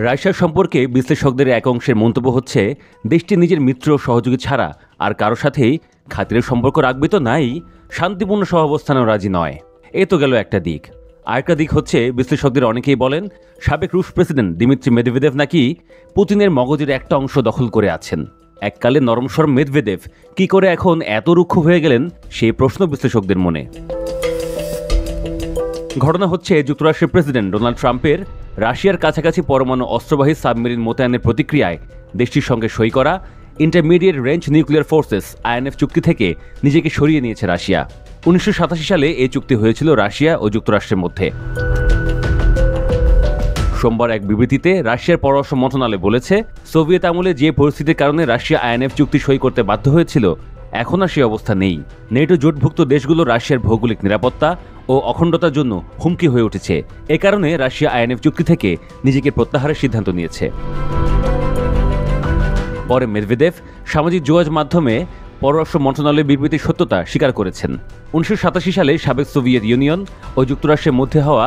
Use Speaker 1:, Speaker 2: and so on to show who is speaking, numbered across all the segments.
Speaker 1: Russia সম্পর্কে বিশ্লেষকদের এক অংশের মন্তব্য হচ্ছে, দেশটি নিজের মিত্র সহযোগী ছাড়া আর কারো সাথেই খাতিরের সম্পর্ক রাখবে তো নাই, শান্তিপূর্ণ সহাবস্থানেও রাজি নয়। এ তো গেল একটা দিক। আরেকটা দিক হচ্ছে, বিশ্লেষকদের অনেকেই বলেন সাবেক রুশ প্রেসিডেন্ট দিমিত্রি মেদভেদেভ নাকি পুতিনের মগজের একটা অংশ দখল করে আছেন। এককালে নরমস্বর মেদভেদেভ কি করে এখন এত রুক্ষ হয়ে গেলেন, সেই প্রশ্ন বিশ্লেষকদের মনে। ঘটনা হচ্ছে, যুক্তরাষ্ট্রের প্রেসিডেন্ট ডোনাল্ড ট্রাম্পের রাশিয়ার কাছাকাছি পরমাণু অস্ত্রবাহী সাবমেরিন মোতায়েনের প্রতিক্রিয়ায় দেশটির সঙ্গে সই করা intermediate range nuclear forces INF চুক্তি থেকে নিজেকে সরিয়ে নিয়েছে রাশিয়া। 1987 সালে এই চুক্তি হয়েছিল রাশিয়া ও যুক্তরাষ্ট্রের মধ্যে। সোমবার এক বিবৃতিতে রাশিয়ার পররাষ্ট্র মন্ত্রণালয় বলেছে, সোভিয়েত আমলে যে পরিস্থিতির কারণে রাশিয়া INF চুক্তি সই করতে বাধ্য হয়েছিল, এখন আর সেই অবস্থা নেই। নেটো জোটভুক্ত দেশগুলো রাশিয়ার ভৌগোলিক নিরাপত্তা ও অখণ্ডতার জন্য হুমকি হয়ে উঠেছে। এ কারণে রাশিয়া INF চুক্তি থেকে নিজেকে প্রত্যাহারের সিদ্ধান্ত নিয়েছে। পরে মেদভেদেভ সামাজিক যোগাযোগ মাধ্যমে পররাষ্ট্র মন্ত্রণালয়ের বিবৃতির সত্যতা স্বীকার করেছেন। 1987 সালে সাবেক সোভিয়েত ইউনিয়ন ও যুক্তরাষ্ট্রের মধ্যে হওয়া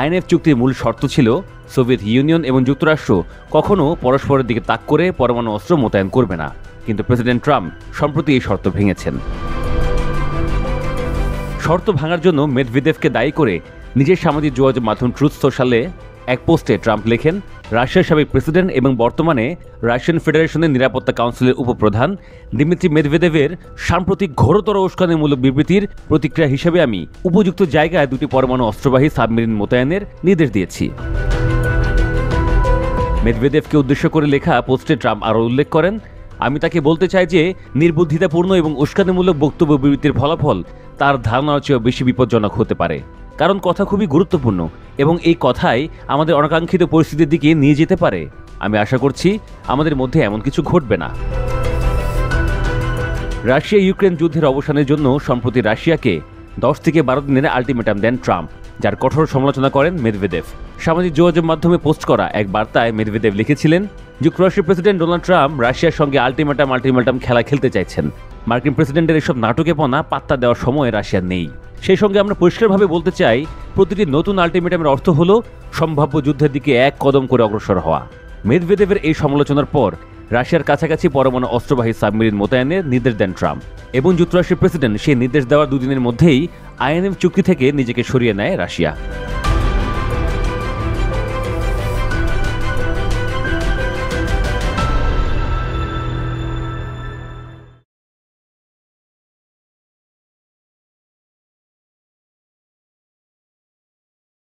Speaker 1: INF চুক্তির মূল শর্ত ছিল, সোভিয়েত ইউনিয়ন এবং যুক্তরাষ্ট্র কখনও পরস্পরের দিকে তাক করে পরমাণু অস্ত্র মোতায়েন করবে না। কিন্তু প্রেসিডেন্ট ট্রাম্প সম্প্রতি এই শর্ত ভেঙেছেন। শর্ত ভাঙার জন্য মেদভেদেভকে দায়ী করে নিজের সামাজিক যোগাযোগ মাধ্যম ট্রুথ সোশ্যালে এক পোস্টে ট্রাম্প লেখেন, রাশিয়ার সাবেক প্রেসিডেন্ট এবং বর্তমানে রাশিয়ান ফেডারেশনের নিরাপত্তা কাউন্সিলের উপপ্রধান দিমিত্রি মেদভেদেভের সাম্প্রতিক ঘোরতর উস্কানিমূলক বিবৃতির প্রতিক্রিয়া হিসেবে আমি উপযুক্ত জায়গায় দুটি পরমাণু অস্ত্রবাহী সাবমেরিন মোতায়েনের নির্দেশ দিয়েছি। মেদভেদেভকে উদ্দেশ্য করে লেখা পোস্টে ট্রাম্প আরও উল্লেখ করেন, আমি তাকে বলতে চাই যে নির্বুদ্ধিতাপূর্ণ এবং উস্কানিমূলক বক্তব্য বিবৃতির ফলাফল তার ধারণার চেয়েও বেশি বিপজ্জনক হতে পারে, কারণ কথা খুবই গুরুত্বপূর্ণ এবং এই কথাই আমাদের অনাকাঙ্ক্ষিত পরিস্থিতির দিকে নিয়ে যেতে পারে। আমি আশা করছি আমাদের মধ্যে এমন কিছু ঘটবে না। রাশিয়া ইউক্রেন যুদ্ধের অবসানের জন্য সম্প্রতি রাশিয়াকে 10 থেকে 12 দিনের আলটিমেটাম দেন ট্রাম্প, যার কঠোর সমালোচনা করেন মেদভেদেভ। সামাজিক যোগাযোগ মাধ্যমে পোস্ট করা এক বার্তায় মেদভেদেভ লিখেছিলেন, যুক্তরাষ্ট্রের প্রেসিডেন্ট ডোনাল্ড ট্রাম্প রাশিয়ার সঙ্গে আলটিমেটাম খেলা খেলতে চাইছেন। মার্কিন প্রেসিডেন্টের এসব নাটকেপনা পাত্তা দেওয়ার সময় রাশিয়ার নেই। সেই সঙ্গে আমরা পরিষ্কারভাবে বলতে চাই, প্রতিটি নতুন আলটিমেটামের অর্থ হল সম্ভাব্য যুদ্ধের দিকে এক কদম করে অগ্রসর হওয়া। মেদভেদেভের এই সমালোচনার পর রাশিয়ার কাছাকাছি পরমাণু অস্ত্রবাহী সাবমেরিন মোতায়েনের নির্দেশ দেন ট্রাম্প এবং যুক্তরাষ্ট্রের প্রেসিডেন্ট সেই নির্দেশ দেওয়ার দুদিনের মধ্যেই INF চুক্তি থেকে নিজেকে সরিয়ে নেয় রাশিয়া।